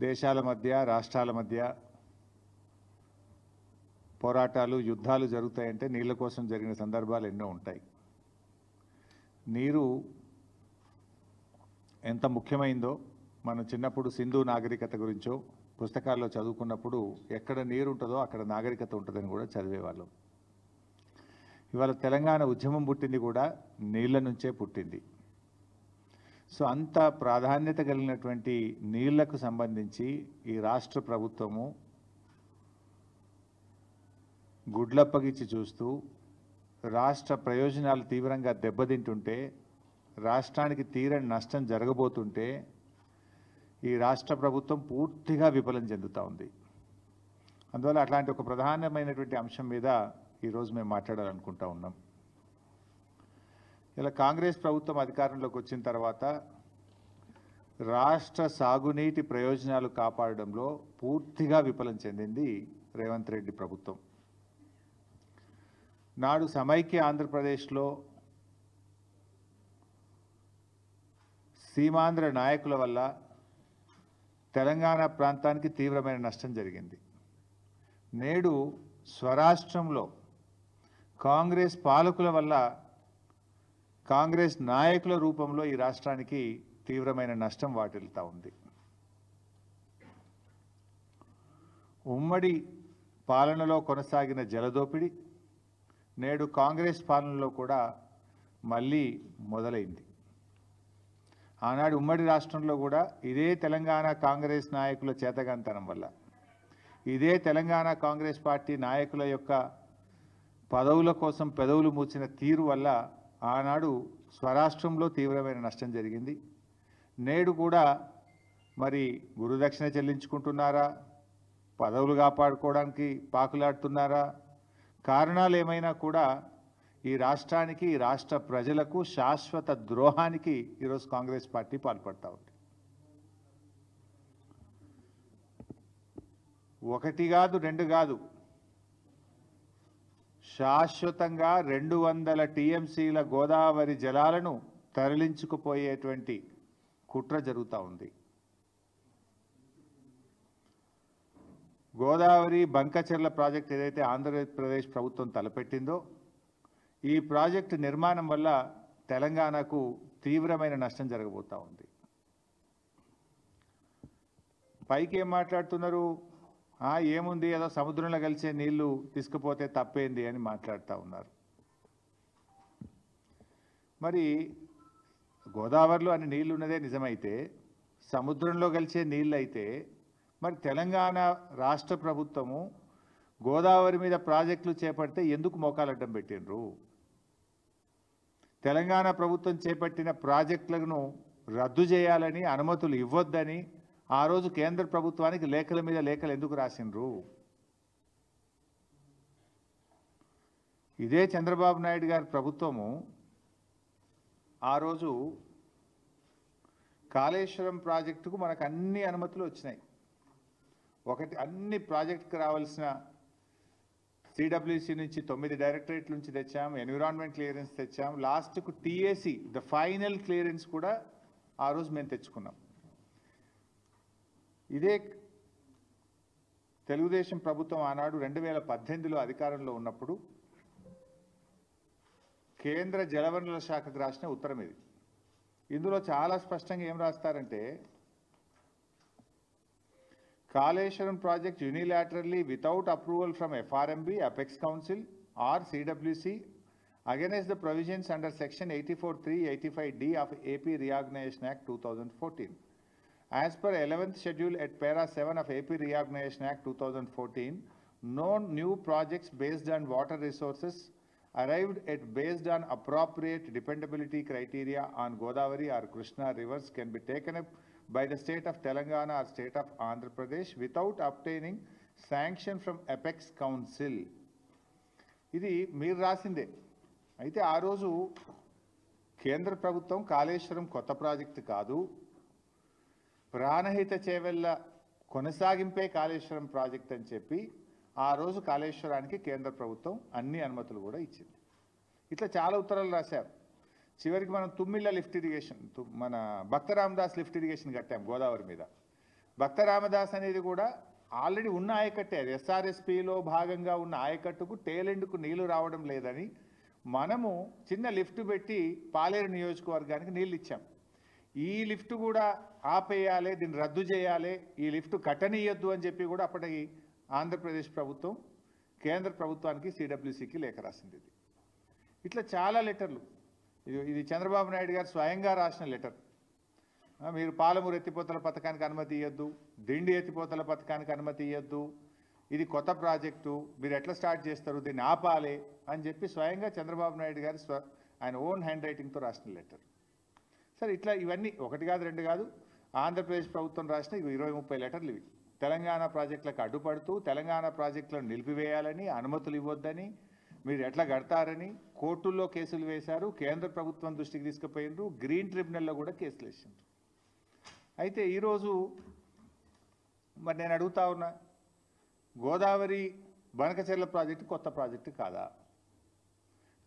దేశాల మధ్య రాష్ట్రాల మధ్య పోరాటాలు యుద్ధాలు జరుగుతాయంటే నీళ్ళ కోసం జరిగిన సందర్భాలు ఎన్నో ఉంటాయి. నీరు ఎంత ముఖ్యమైందో మనం చిన్నప్పుడు సింధు నాగరికత గురించో పుస్తకాల్లో చదువుకున్నప్పుడు ఎక్కడ నీరు ఉంటుందో అక్కడ నాగరికత ఉంటుందని కూడా చదివేవాళ్ళం. ఇవాళ తెలంగాణ ఉద్యమం పుట్టింది కూడా నీళ్ళ నుంచే పుట్టింది. సో అంత ప్రాధాన్యత కలిగినటువంటి నీళ్లకు సంబంధించి ఈ రాష్ట్ర ప్రభుత్వము గుడ్లప్పగిచ్చి చూస్తూ రాష్ట్ర ప్రయోజనాలు తీవ్రంగా దెబ్బతింటుంటే, రాష్ట్రానికి తీరని నష్టం జరగబోతుంటే ఈ రాష్ట్ర ప్రభుత్వం పూర్తిగా విఫలం చెందుతూ ఉంది. అందువల్ల అట్లాంటి ఒక ప్రధానమైనటువంటి అంశం మీద ఈరోజు మేము మాట్లాడాలనుకుంటా ఉన్నాం. ఇలా కాంగ్రెస్ ప్రభుత్వం అధికారంలోకి వచ్చిన తర్వాత రాష్ట్ర సాగునీటి ప్రయోజనాలు కాపాడడంలో పూర్తిగా విఫలం చెందింది రేవంత్ రెడ్డి ప్రభుత్వం. నాడు సమైక్య ఆంధ్రప్రదేశ్లో సీమాంధ్ర నాయకుల వల్ల తెలంగాణ ప్రాంతానికి తీవ్రమైన నష్టం జరిగింది. నేడు స్వరాష్ట్రంలో కాంగ్రెస్ పాలకుల వల్ల కాంగ్రెస్ నాయకుల రూపంలో ఈ రాష్ట్రానికి తీవ్రమైన నష్టం వాటిల్తా ఉంది. ఉమ్మడి పాలనలో కొనసాగిన జలదోపిడి నేడు కాంగ్రెస్ పాలనలో కూడా మళ్ళీ మొదలైంది. ఆనాడు ఉమ్మడి రాష్ట్రంలో కూడా ఇదే తెలంగాణ కాంగ్రెస్ నాయకుల చేతగాంతనం వల్ల, ఇదే తెలంగాణ కాంగ్రెస్ పార్టీ నాయకుల యొక్క పదవుల కోసం పెదవులు మూసిన తీరు వల్ల ఆనాడు స్వరాష్ట్రంలో తీవ్రమైన నష్టం జరిగింది. నేడు కూడా మరి గురుదక్షిణ చెల్లించుకుంటున్నారా, పదవులు కాపాడుకోవడానికి పాకులాడుతున్నారా, కారణాలు ఏమైనా కూడా ఈ రాష్ట్రానికి ఈ రాష్ట్ర ప్రజలకు శాశ్వత ద్రోహానికి ఈరోజు కాంగ్రెస్ పార్టీ పాల్పడతా ఉంది. ఒకటి కాదు, రెండు కాదు, శాశ్వతంగా 200 టీఎంసీల గోదావరి జలాలను తరలించుకుపోయేటువంటి కుట్ర జరుగుతూ ఉంది. గోదావరి బంకచెర్ల ప్రాజెక్ట్ ఏదైతే ఆంధ్రప్రదేశ్ ప్రభుత్వం తలపెట్టిందో, ఈ ప్రాజెక్టు నిర్మాణం వల్ల తెలంగాణకు తీవ్రమైన నష్టం జరగబోతూ ఉంది. పైకి ఏం మాట్లాడుతున్నారు, ఏముంది ఏదో సముద్రంలో కలిసే నీళ్లు తీసుకుపోతే తప్పేంది అని మాట్లాడుతూ ఉన్నారు. మరి గోదావరిలో అన్ని నీళ్లు ఉన్నదే నిజమైతే, సముద్రంలో కలిసే నీళ్ళు అయితే మరి తెలంగాణ రాష్ట్ర ప్రభుత్వము గోదావరి మీద ప్రాజెక్టులు చేపడితే ఎందుకు మోకాలడ్డం పెట్టినరు? తెలంగాణ ప్రభుత్వం చేపట్టిన ప్రాజెక్టులను రద్దు చేయాలని, అనుమతులు ఇవ్వొద్దని ఆ రోజు కేంద్ర ప్రభుత్వానికి లేఖల మీద లేఖలు ఎందుకు రాసినరు? ఇదే చంద్రబాబు నాయుడు గారి ప్రభుత్వము ఆ రోజు కాళేశ్వరం ప్రాజెక్టుకు మనకు అన్ని అనుమతులు వచ్చినాయి. ఒకటి, అన్ని ప్రాజెక్టుకు రావాల్సిన సిడబ్ల్యూసి నుంచి 9 డైరెక్టరేట్ల నుంచి తెచ్చాం, ఎన్విరాన్మెంట్ క్లియరెన్స్ తెచ్చాం, లాస్ట్కు టీఏసీ ద ఫైనల్ క్లియరెన్స్ కూడా ఆ రోజు మేము తెచ్చుకున్నాం. ఇదే తెలుగుదేశం ప్రభుత్వం ఆనాడు 2018లో అధికారంలో ఉన్నప్పుడు కేంద్ర జలవనరుల శాఖకు రాసిన ఉత్తరం ఇది. ఇందులో చాలా స్పష్టంగా ఏం రాస్తారంటే, Kaleshwaram project unilaterally without approval from FRMB, Apex Council or CWC against the provisions under section 84(3), 85D of AP Reorganization Act 2014. As per 11th schedule at para 7 of AP Reorganization Act 2014, no new projects based on water resources arrived at based on appropriate dependability criteria on Godavari or Krishna rivers can be taken up by the state of Telangana or state of Andhra Pradesh without obtaining sanction from Apex Council. ఇది మీరు రాసిందే. అయితే ఆ రోజు కేంద్ర ప్రభుత్వం కాళేశ్వరం కొత్త project కాదు, Pranahita Chevella కొనసాగింపే Kaleshwaram project అని చెప్పి ఆ రోజు కాళేశ్వరానికి కేంద్ర ప్రభుత్వం అన్ని అనుమతులు కూడా ఇచ్చింది. ఇట్లా చాలా ఉత్తరాలు రాశారు. చివరికి మనం తుమ్మిళ్ళ లిఫ్ట్ ఇరిగేషన్, మన భక్త రామదాస్ లిఫ్ట్ ఇరిగేషన్ కట్టాం గోదావరి మీద. భక్త రామదాస్ అనేది కూడా ఆల్రెడీ ఉన్న ఆయకట్టే, అది ఎస్ఆర్ఎస్పిలో భాగంగా ఉన్న ఆయకట్టుకు టేలెండ్కు నీళ్లు రావడం లేదని మనము చిన్న లిఫ్ట్ పెట్టి పాలేరు నియోజకవర్గానికి నీళ్ళు ఇచ్చాం. ఈ లిఫ్ట్ కూడా ఆపేయాలి, దీన్ని రద్దు చేయాలి, ఈ లిఫ్ట్ కట్టనీయొద్దు అని చెప్పి కూడా అప్పటికి ఆంధ్రప్రదేశ్ ప్రభుత్వం కేంద్ర ప్రభుత్వానికి సిడబ్ల్యూసికి లేఖ రాసింది. ఇట్లా చాలా లెటర్లు. ఇది చంద్రబాబు నాయుడు గారు స్వయంగా రాసిన లెటర్. మీరు పాలమూరు ఎత్తిపోతల పథకానికి అనుమతి ఇవ్వద్దు, దిండి ఎత్తిపోతల పథకానికి అనుమతి ఇవ్వద్దు, ఇది కొత్త ప్రాజెక్టు, మీరు ఎట్లా స్టార్ట్ చేస్తారు, దీన్ని ఆపాలి అని చెప్పి స్వయంగా చంద్రబాబు నాయుడు గారు ఆయన ఓన్ హ్యాండ్ రైటింగ్తో రాసిన లెటర్. సరే, ఇట్లా ఇవన్నీ ఒకటి కాదు రెండు కాదు, ఆంధ్రప్రదేశ్ ప్రభుత్వం రాసిన 20-30 లెటర్లు ఇవి. తెలంగాణ ప్రాజెక్టులకు అడ్డుపడుతూ తెలంగాణ ప్రాజెక్టులను నిలిపివేయాలని, అనుమతులు ఇవ్వొద్దని, మీరు ఎట్లా కడతారని కోర్టుల్లో కేసులు వేశారు, కేంద్ర ప్రభుత్వం దృష్టికి తీసుకుపోయినారు, గ్రీన్ ట్రిబ్యునల్లో కూడా కేసులు వేసిండ్రు. అయితే ఈరోజు మరి నేను అడుగుతా ఉన్నా, గోదావరి బనకచెర్ల ప్రాజెక్టు కొత్త ప్రాజెక్టు కాదా?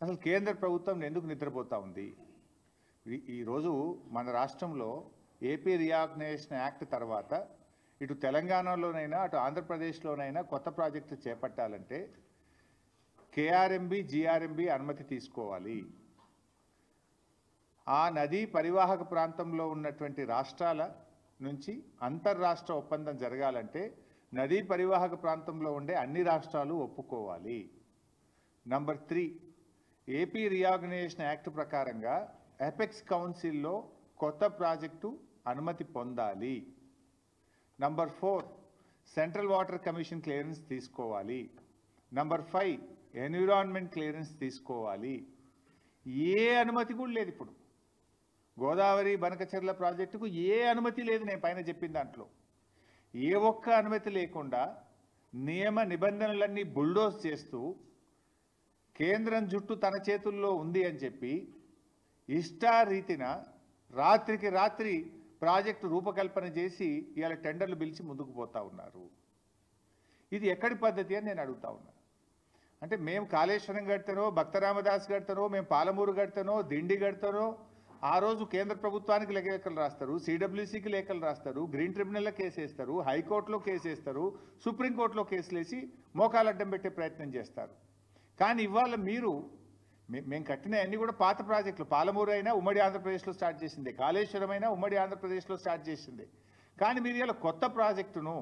అసలు కేంద్ర ప్రభుత్వం ఎందుకు నిద్రపోతూ ఉంది? ఈరోజు మన రాష్ట్రంలో ఏపీ రీఆర్గనైజేషన్ యాక్ట్ తర్వాత ఇటు తెలంగాణలోనైనా అటు ఆంధ్రప్రదేశ్లోనైనా కొత్త ప్రాజెక్టు చేపట్టాలంటే కేఆర్ఎంబి జీఆర్ఎంబి అనుమతి తీసుకోవాలి. ఆ నదీ పరివాహక ప్రాంతంలో ఉన్నటువంటి రాష్ట్రాల నుంచి అంతర్రాష్ట్ర ఒప్పందం జరగాలంటే నదీ పరివాహక ప్రాంతంలో ఉండే అన్ని రాష్ట్రాలు ఒప్పుకోవాలి. నంబర్ 3, ఏపీ రీఆర్గనైజేషన్ యాక్ట్ ప్రకారంగా ఎపెక్స్ కౌన్సిల్లో కొత్త ప్రాజెక్టు అనుమతి పొందాలి. Number 4, central water commission clearance తీసుకోవాలి. నంబర్ 5, ఎన్విరాన్మెంట్ క్లియరెన్స్ తీసుకోవాలి. ఏ అనుమతి కూడా లేదు. ఇప్పుడు గోదావరి బనకచెర్ల ప్రాజెక్టుకు ఏ అనుమతి లేదు. నేను పైన చెప్పిన దాంట్లో ఏ ఒక్క అనుమతి లేకుండా నియమ నిబంధనలన్నీ బుల్డోజ్ చేస్తూ కేంద్రం జుట్టు తన చేతుల్లో ఉంది అని చెప్పి ఇష్టారీతిన రాత్రికి రాత్రి ప్రాజెక్టు రూపకల్పన చేసి ఇవాళ టెండర్లు పిలిచి ముందుకు పోతా ఉన్నారు. ఇది ఎక్కడి పద్ధతి అని నేను అడుగుతా ఉన్నా. అంటే మేము కాళేశ్వరం కడతానో, భక్త రామదాస్ కడతానో, మేము పాలమూరు కడతానో, దిండి కడతానో, ఆ రోజు కేంద్ర ప్రభుత్వానికి లేఖలు రాస్తారు, సిడబ్ల్యూసికి లేఖలు రాస్తారు, గ్రీన్ ట్రిబ్యునల్లో కేసు వేస్తారు, హైకోర్టులో కేసు వేస్తారు, సుప్రీంకోర్టులో కేసులు వేసి మోకాలు అడ్డం పెట్టే ప్రయత్నం చేస్తారు. కానీ ఇవాళ మీరు మేము కట్టిన అన్ని కూడా పాత ప్రాజెక్టులు. పాలమూరు అయినా ఉమ్మడి ఆంధ్రప్రదేశ్లో స్టార్ట్ చేసిందే, కాళేశ్వరం అయినా ఉమ్మడి ఆంధ్రప్రదేశ్లో స్టార్ట్ చేసిందే. కానీ మీరు ఇలా కొత్త ప్రాజెక్టును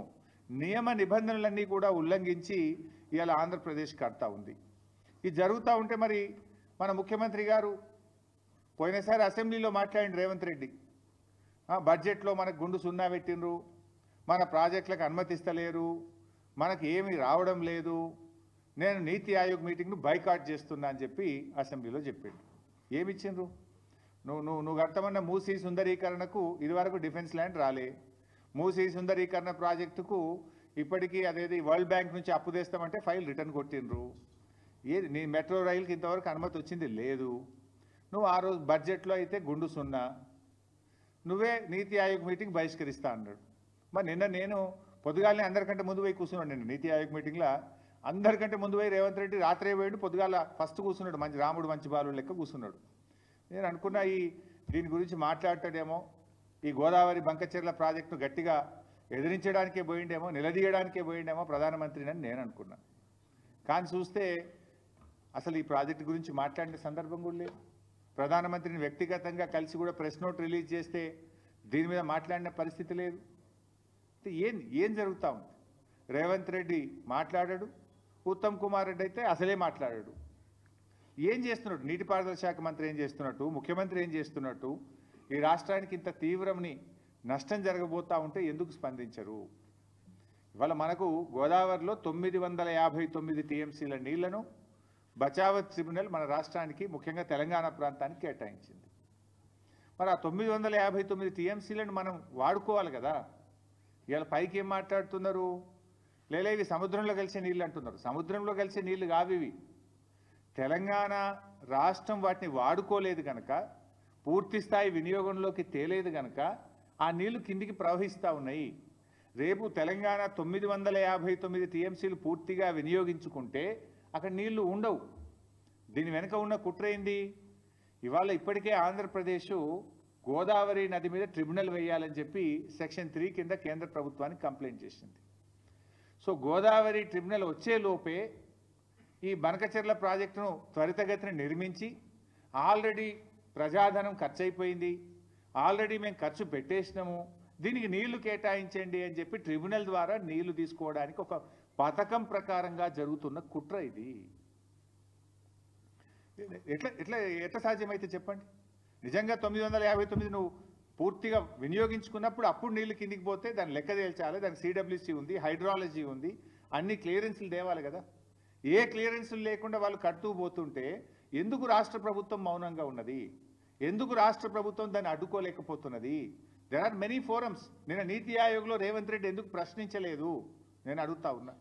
నియమ నిబంధనలన్నీ కూడా ఉల్లంఘించి ఇవాళ ఆంధ్రప్రదేశ్ కడతా ఉంది. ఇది జరుగుతూ ఉంటే మరి మన ముఖ్యమంత్రి గారు పోయినసారి అసెంబ్లీలో మాట్లాడిన రేవంత్ రెడ్డి బడ్జెట్లో మనకు గుండు సున్నా పెట్టినరు, మన ప్రాజెక్టులకు అనుమతిస్తలేరు, మనకు ఏమీ రావడం లేదు, నేను నీతి ఆయోగ్ మీటింగ్ను బైకాట్ చేస్తున్నా అని చెప్పి అసెంబ్లీలో చెప్పాడు. ఏమిచ్చిండ్రు? నువ్వు కట్టమన్న మూసీ సుందరీకరణకు ఇదివరకు డిఫెన్స్ ల్యాండ్ రాలే. మూసీ సుందరీకరణ ప్రాజెక్టుకు ఇప్పటికీ అదేది వరల్డ్ బ్యాంక్ నుంచి అప్పు తెస్తామంటే ఫైల్ రిటర్న్ కొట్టిండ్రు. ఏది నీ మెట్రో రైలుకి ఇంతవరకు అనుమతి వచ్చింది లేదు. నువ్వు ఆ రోజు బడ్జెట్లో అయితే గుండు సున్నా, నువ్వే నీతి ఆయోగ్ మీటింగ్ బహిష్కరిస్తా అన్నాడు. మరి నిన్న నేను పొద్దుగాలనే అందరికంటే ముందు పోయి కూర్చున్నాడు. నేను నీతి ఆయోగ్ మీటింగ్లో అందరికంటే ముందు పోయి రేవంత్ రెడ్డి రాత్రే పోయాడు, పొద్దుగాల ఫస్ట్ కూర్చున్నాడు, మంచి రాముడు మంచి బాలు లెక్క కూర్చున్నాడు. నేను అనుకున్నా దీని గురించి మాట్లాడతాడేమో, ఈ గోదావరి బంకచెర్ల ప్రాజెక్టును గట్టిగా ఎదిరించడానికే పోయిండేమో, నిలదీయడానికే పోయిండేమో ప్రధానమంత్రిని అని నేను అనుకున్నా. కానీ చూస్తే అసలు ఈ ప్రాజెక్టు గురించి మాట్లాడిన సందర్భం కూడా లేదు. ప్రధానమంత్రిని వ్యక్తిగతంగా కలిసి కూడా ప్రెస్ నోట్ రిలీజ్ చేస్తే దీని మీద మాట్లాడిన పరిస్థితి లేదు. ఏం జరుగుతూ ఉంది? రేవంత్ రెడ్డి మాట్లాడాడు, ఉత్తమ్ కుమార్ రెడ్డి అయితే అసలే మాట్లాడాడు. ఏం చేస్తున్నాడు? నీటిపారుదల శాఖ మంత్రి ఏం చేస్తున్నట్టు, ముఖ్యమంత్రి ఏం చేస్తున్నట్టు, ఈ రాష్ట్రానికి ఇంత తీవ్రమని నష్టం జరగబోతూ ఉంటే ఎందుకు స్పందించరు? ఇవాళ మనకు గోదావరిలో 959 టీఎంసీల నీళ్లను బచావత్ ట్రిబ్యునల్ మన రాష్ట్రానికి ముఖ్యంగా తెలంగాణ ప్రాంతానికి కేటాయించింది. మరి ఆ 959 టీఎంసీలను మనం వాడుకోవాలి కదా. ఇవాళ పైకి ఏం మాట్లాడుతున్నారు? ఇవి సముద్రంలో కలిసే నీళ్ళు అంటున్నారు. సముద్రంలో కలిసే నీళ్లు కావివి. తెలంగాణ రాష్ట్రం వాటిని వాడుకోలేదు కనుక, పూర్తి స్థాయి వినియోగంలోకి తేలేదు కనుక ఆ నీళ్లు కిందికి ప్రవహిస్తూ ఉన్నాయి. రేపు తెలంగాణ 959 టీఎంసీలు పూర్తిగా వినియోగించుకుంటే అక్కడ నీళ్లు ఉండవు. దీని వెనుక ఉన్న కుట్ర ఏంది? ఇవాళ ఇప్పటికే ఆంధ్రప్రదేశ్ గోదావరి నది మీద ట్రిబ్యునల్ వేయాలని చెప్పి సెక్షన్ 3 కింద కేంద్ర ప్రభుత్వానికి కంప్లైంట్ చేసింది. సో గోదావరి ట్రిబ్యునల్ వచ్చే లోపే ఈ బనకచెర్ల ప్రాజెక్టును త్వరితగతిన నిర్మించి, ఆల్రెడీ ప్రజాధనం ఖర్చు అయిపోయింది, ఆల్రెడీ మేము ఖర్చు పెట్టేసినాము, దీనికి నీళ్లు కేటాయించండి అని చెప్పి ట్రిబ్యునల్ ద్వారా నీళ్లు తీసుకోవడానికి ఒక పథకం ప్రకారంగా జరుగుతున్న కుట్ర ఇది. ఎట్లా సాధ్యమైతే చెప్పండి. నిజంగా 959 నువ్వు పూర్తిగా వినియోగించుకున్నప్పుడు అప్పుడు నీళ్లు కిందికి పోతే దాన్ని లెక్క తేల్చాలి, దానికి సిడబ్ల్యూసీ ఉంది, హైడ్రాలజీ ఉంది, అన్ని క్లియరెన్స్లు తేవాలి కదా. ఏ క్లియరెన్స్లు లేకుండా వాళ్ళు కడుతూ పోతుంటే ఎందుకు రాష్ట్ర ప్రభుత్వం మౌనంగా ఉన్నది? ఎందుకు రాష్ట్ర ప్రభుత్వం దాన్ని అడ్డుకోలేకపోతున్నది? There are many forums. నిన్న నీతి ఆయోగ్లో రేవంత్ రెడ్డి ఎందుకు ప్రశ్నించలేదు నేను అడుగుతా ఉన్నా.